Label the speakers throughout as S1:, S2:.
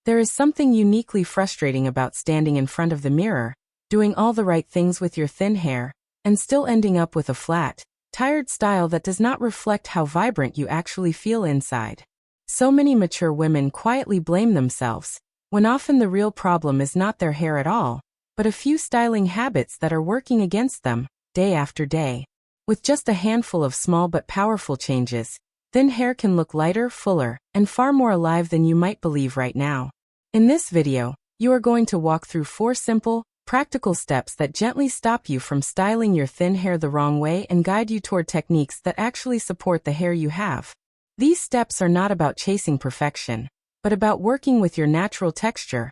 S1: There is something uniquely frustrating about standing in front of the mirror, doing all the right things with your thin hair, and still ending up with a flat, tired style that does not reflect how vibrant you actually feel inside. So many mature women quietly blame themselves, when often the real problem is not their hair at all, but a few styling habits that are working against them, day after day. With just a handful of small but powerful changes, thin hair can look lighter, fuller, and far more alive than you might believe right now. In this video, you are going to walk through 4 simple, practical steps that gently stop you from styling your thin hair the wrong way and guide you toward techniques that actually support the hair you have. These steps are not about chasing perfection, but about working with your natural texture,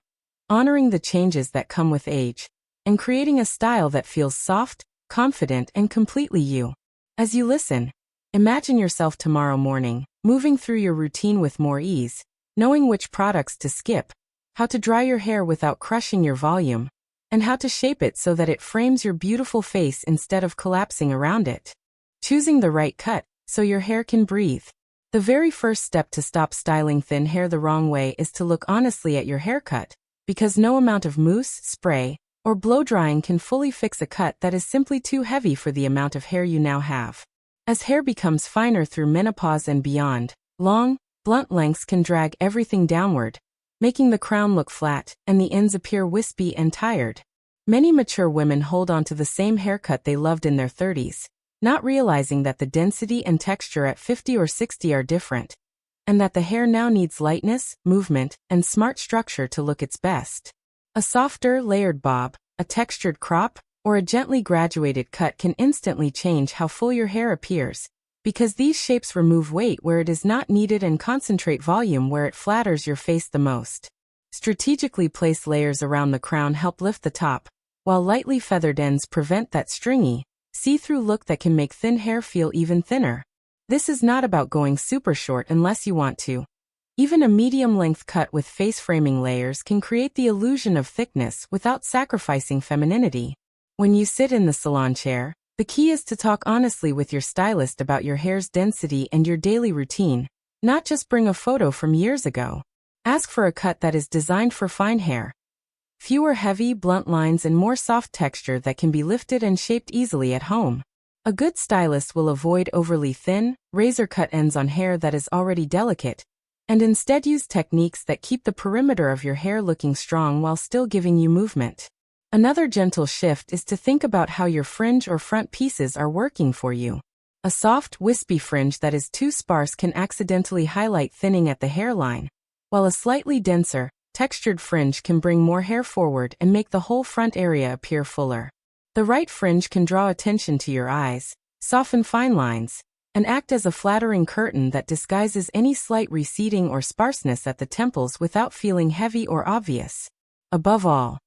S1: honoring the changes that come with age, and creating a style that feels soft, confident, and completely you. As you listen, imagine yourself tomorrow morning, moving through your routine with more ease, knowing which products to skip, how to dry your hair without crushing your volume, and how to shape it so that it frames your beautiful face instead of collapsing around it. Choosing the right cut, so your hair can breathe. The very first step to stop styling thin hair the wrong way is to look honestly at your haircut, because no amount of mousse, spray, or blow drying can fully fix a cut that is simply too heavy for the amount of hair you now have. As hair becomes finer through menopause and beyond, long, blunt lengths can drag everything downward, making the crown look flat and the ends appear wispy and tired. Many mature women hold on to the same haircut they loved in their 30s, not realizing that the density and texture at 50 or 60 are different, and that the hair now needs lightness, movement, and smart structure to look its best. A softer, layered bob, a textured crop, or a gently graduated cut can instantly change how full your hair appears, because these shapes remove weight where it is not needed and concentrate volume where it flatters your face the most. Strategically placed layers around the crown help lift the top, while lightly feathered ends prevent that stringy, see-through look that can make thin hair feel even thinner. This is not about going super short unless you want to. Even a medium-length cut with face-framing layers can create the illusion of thickness without sacrificing femininity. When you sit in the salon chair, the key is to talk honestly with your stylist about your hair's density and your daily routine, not just bring a photo from years ago. Ask for a cut that is designed for fine hair. Fewer heavy, blunt lines and more soft texture that can be lifted and shaped easily at home. A good stylist will avoid overly thin, razor-cut ends on hair that is already delicate, and instead use techniques that keep the perimeter of your hair looking strong while still giving you movement. Another gentle shift is to think about how your fringe or front pieces are working for you. A soft, wispy fringe that is too sparse can accidentally highlight thinning at the hairline, while a slightly denser, textured fringe can bring more hair forward and make the whole front area appear fuller. The right fringe can draw attention to your eyes, soften fine lines, and act as a flattering curtain that disguises any slight receding or sparseness at the temples without feeling heavy or obvious. Above all,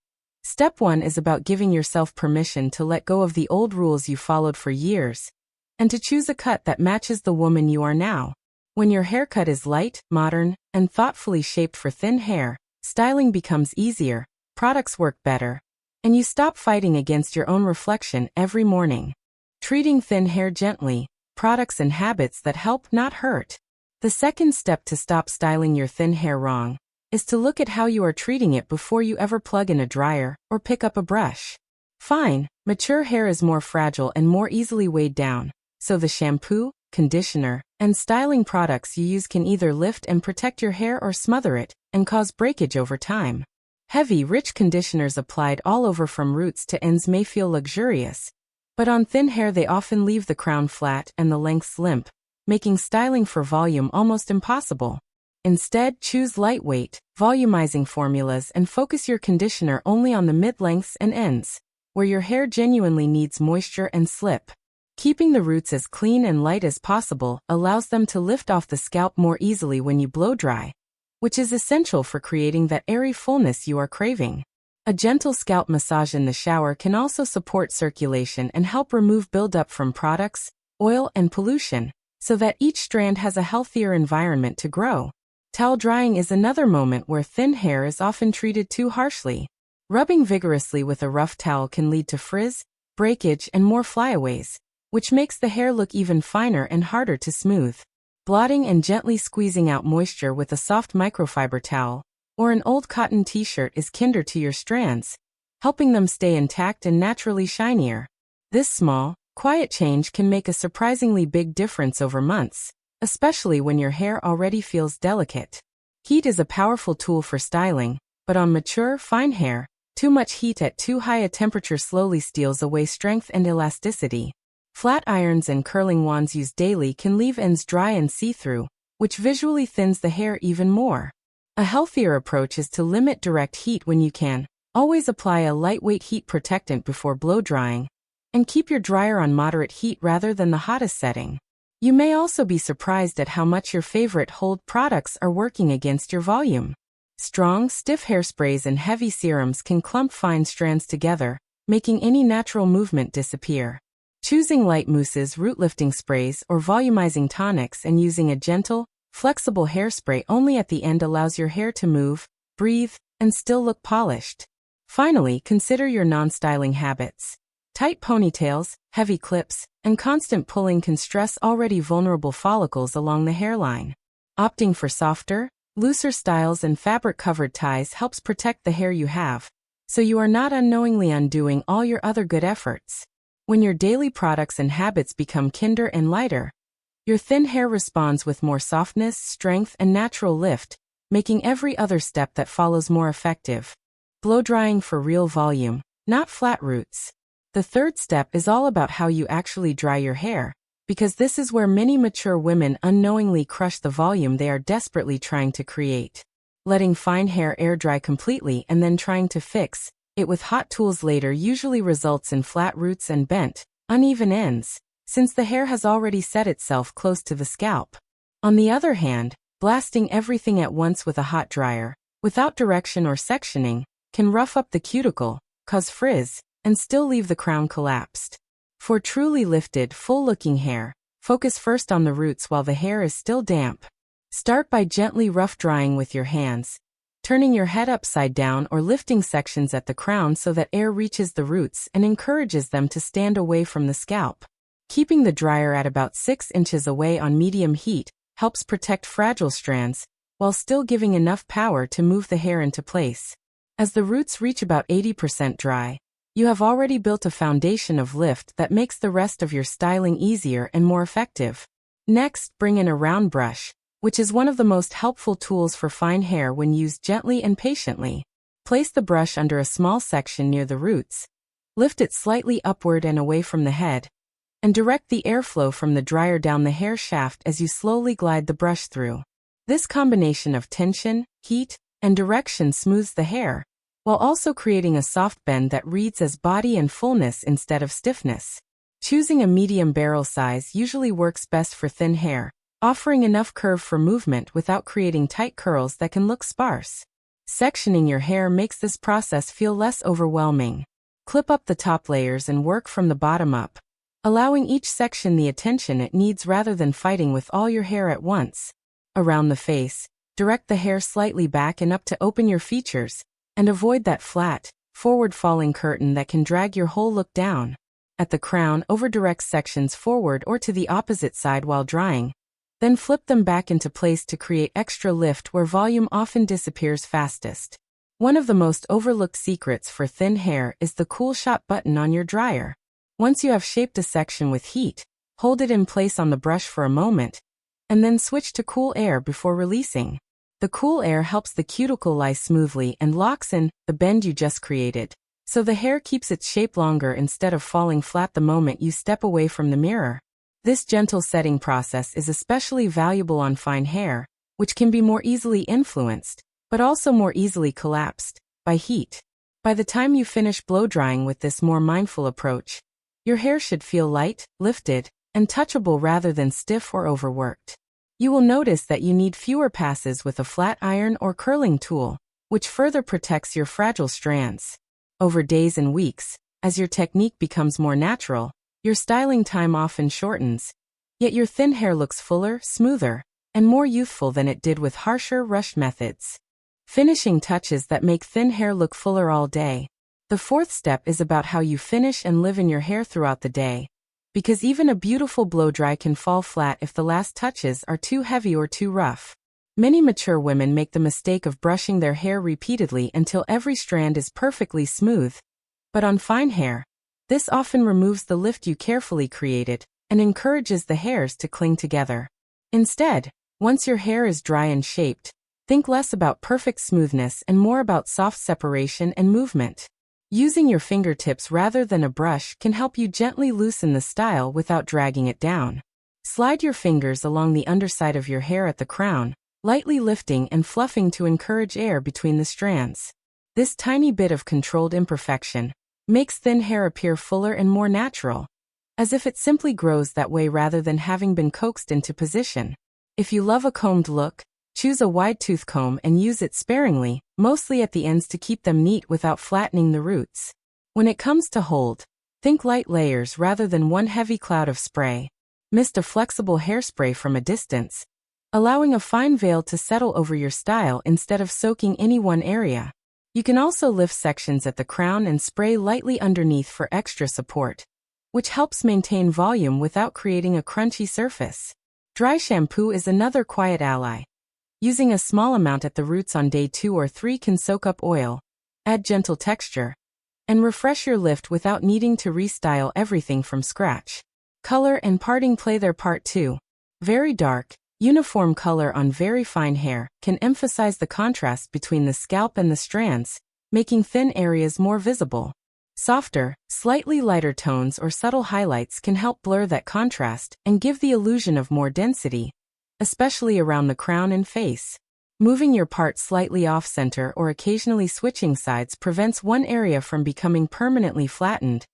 S1: Step 1 is about giving yourself permission to let go of the old rules you followed for years, and to choose a cut that matches the woman you are now. When your haircut is light, modern, and thoughtfully shaped for thin hair, styling becomes easier, products work better, and you stop fighting against your own reflection every morning. Treating thin hair gently, products and habits that help, not hurt. The second step to stop styling your thin hair wrong is to look at how you are treating it before you ever plug in a dryer or pick up a brush. Fine, mature hair is more fragile and more easily weighed down, so the shampoo, conditioner, and styling products you use can either lift and protect your hair or smother it and cause breakage over time. Heavy, rich conditioners applied all over from roots to ends may feel luxurious, but on thin hair they often leave the crown flat and the lengths limp, making styling for volume almost impossible. Instead, choose lightweight, volumizing formulas and focus your conditioner only on the mid-lengths and ends, where your hair genuinely needs moisture and slip. Keeping the roots as clean and light as possible allows them to lift off the scalp more easily when you blow dry, which is essential for creating that airy fullness you are craving. A gentle scalp massage in the shower can also support circulation and help remove buildup from products, oil, and pollution, so that each strand has a healthier environment to grow. Towel drying is another moment where thin hair is often treated too harshly. Rubbing vigorously with a rough towel can lead to frizz, breakage, and more flyaways, which makes the hair look even finer and harder to smooth. Blotting and gently squeezing out moisture with a soft microfiber towel, or an old cotton t-shirt is kinder to your strands, helping them stay intact and naturally shinier. This small, quiet change can make a surprisingly big difference over months, especially when your hair already feels delicate. Heat is a powerful tool for styling, but on mature, fine hair, too much heat at too high a temperature slowly steals away strength and elasticity. Flat irons and curling wands used daily can leave ends dry and see-through, which visually thins the hair even more. A healthier approach is to limit direct heat when you can. Always apply a lightweight heat protectant before blow-drying, and keep your dryer on moderate heat rather than the hottest setting. You may also be surprised at how much your favorite hold products are working against your volume. Strong, stiff hairsprays and heavy serums can clump fine strands together, making any natural movement disappear. Choosing light mousses, root-lifting sprays, or volumizing tonics and using a gentle, flexible hairspray only at the end allows your hair to move, breathe, and still look polished. Finally, consider your non-styling habits. Tight ponytails, heavy clips, and constant pulling can stress already vulnerable follicles along the hairline. Opting for softer, looser styles and fabric-covered ties helps protect the hair you have, so you are not unknowingly undoing all your other good efforts. When your daily products and habits become kinder and lighter, your thin hair responds with more softness, strength, and natural lift, making every other step that follows more effective. Blow-drying for real volume, not flat roots. The third step is all about how you actually dry your hair, because this is where many mature women unknowingly crush the volume they are desperately trying to create. Letting fine hair air dry completely and then trying to fix it with hot tools later usually results in flat roots and bent, uneven ends, since the hair has already set itself close to the scalp. On the other hand, blasting everything at once with a hot dryer, without direction or sectioning, can rough up the cuticle, cause frizz, and still leave the crown collapsed. For truly lifted, full-looking hair, focus first on the roots while the hair is still damp. Start by gently rough drying with your hands, turning your head upside down or lifting sections at the crown so that air reaches the roots and encourages them to stand away from the scalp. Keeping the dryer at about 6 inches away on medium heat helps protect fragile strands, while still giving enough power to move the hair into place. As the roots reach about 80% dry, you have already built a foundation of lift that makes the rest of your styling easier and more effective. Next, bring in a round brush, which is one of the most helpful tools for fine hair when used gently and patiently. Place the brush under a small section near the roots, lift it slightly upward and away from the head, and direct the airflow from the dryer down the hair shaft as you slowly glide the brush through. This combination of tension, heat, and direction smooths the hair, while also creating a soft bend that reads as body and fullness instead of stiffness. Choosing a medium barrel size usually works best for thin hair, offering enough curve for movement without creating tight curls that can look sparse. Sectioning your hair makes this process feel less overwhelming. Clip up the top layers and work from the bottom up, allowing each section the attention it needs rather than fighting with all your hair at once. Around the face, direct the hair slightly back and up to open your features, and avoid that flat, forward-falling curtain that can drag your whole look down. At the crown, over-direct sections forward or to the opposite side while drying, then flip them back into place to create extra lift where volume often disappears fastest. One of the most overlooked secrets for thin hair is the cool shot button on your dryer. Once you have shaped a section with heat, hold it in place on the brush for a moment, and then switch to cool air before releasing. The cool air helps the cuticle lie smoothly and locks in the bend you just created, so the hair keeps its shape longer instead of falling flat the moment you step away from the mirror. This gentle setting process is especially valuable on fine hair, which can be more easily influenced, but also more easily collapsed, by heat. By the time you finish blow-drying with this more mindful approach, your hair should feel light, lifted, and touchable rather than stiff or overworked. You will notice that you need fewer passes with a flat iron or curling tool, which further protects your fragile strands. Over days and weeks, as your technique becomes more natural, your styling time often shortens, yet your thin hair looks fuller, smoother, and more youthful than it did with harsher, rushed methods. Finishing touches that make thin hair look fuller all day. The fourth step is about how you finish and live in your hair throughout the day, because even a beautiful blow-dry can fall flat if the last touches are too heavy or too rough. Many mature women make the mistake of brushing their hair repeatedly until every strand is perfectly smooth. But on fine hair, this often removes the lift you carefully created and encourages the hairs to cling together. Instead, once your hair is dry and shaped, think less about perfect smoothness and more about soft separation and movement. Using your fingertips rather than a brush can help you gently loosen the style without dragging it down. Slide your fingers along the underside of your hair at the crown, lightly lifting and fluffing to encourage air between the strands. This tiny bit of controlled imperfection makes thin hair appear fuller and more natural, as if it simply grows that way rather than having been coaxed into position. If you love a combed look, choose a wide tooth comb and use it sparingly, mostly at the ends to keep them neat without flattening the roots. When it comes to hold, think light layers rather than one heavy cloud of spray. Mist a flexible hairspray from a distance, allowing a fine veil to settle over your style instead of soaking any one area. You can also lift sections at the crown and spray lightly underneath for extra support, which helps maintain volume without creating a crunchy surface. Dry shampoo is another quiet ally. Using a small amount at the roots on day 2 or 3 can soak up oil, add gentle texture, and refresh your lift without needing to restyle everything from scratch. Color and parting play their part too. Very dark, uniform color on very fine hair can emphasize the contrast between the scalp and the strands, making thin areas more visible. Softer, slightly lighter tones or subtle highlights can help blur that contrast and give the illusion of more density, especially around the crown and face. Moving your part slightly off-center or occasionally switching sides prevents one area from becoming permanently flattened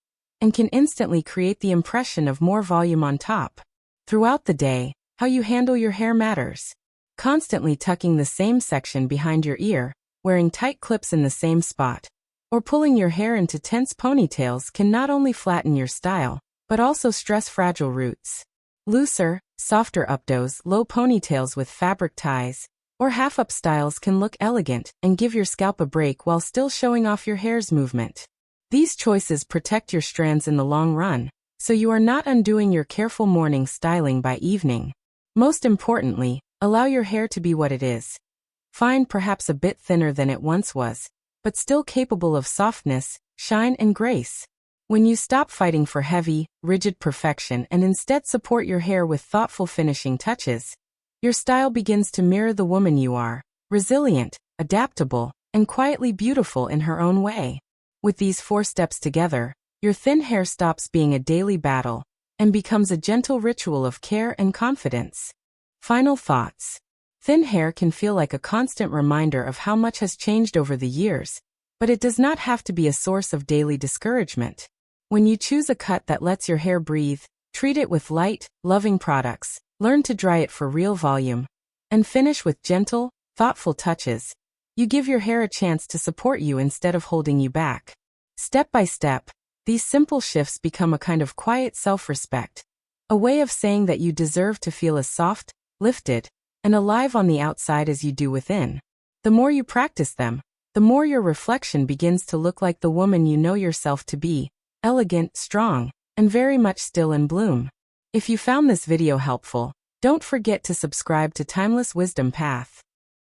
S1: and can instantly create the impression of more volume on top. Throughout the day, how you handle your hair matters. Constantly tucking the same section behind your ear, wearing tight clips in the same spot, or pulling your hair into tense ponytails can not only flatten your style, but also stress fragile roots. Looser, softer updos, low ponytails with fabric ties, or half-up styles can look elegant and give your scalp a break while still showing off your hair's movement. These choices protect your strands in the long run, so you are not undoing your careful morning styling by evening. Most importantly, allow your hair to be what it is. Fine, perhaps a bit thinner than it once was, but still capable of softness, shine, and grace. When you stop fighting for heavy, rigid perfection and instead support your hair with thoughtful finishing touches, your style begins to mirror the woman you are, resilient, adaptable, and quietly beautiful in her own way. With these 4 steps together, your thin hair stops being a daily battle and becomes a gentle ritual of care and confidence. Final thoughts. Thin hair can feel like a constant reminder of how much has changed over the years, but it does not have to be a source of daily discouragement. When you choose a cut that lets your hair breathe, treat it with light, loving products, learn to dry it for real volume, and finish with gentle, thoughtful touches, you give your hair a chance to support you instead of holding you back. Step by step, these simple shifts become a kind of quiet self-respect, a way of saying that you deserve to feel as soft, lifted, and alive on the outside as you do within. The more you practice them, the more your reflection begins to look like the woman you know yourself to be, elegant, strong, and very much still in bloom. If you found this video helpful, don't forget to subscribe to Timeless Wisdom Path.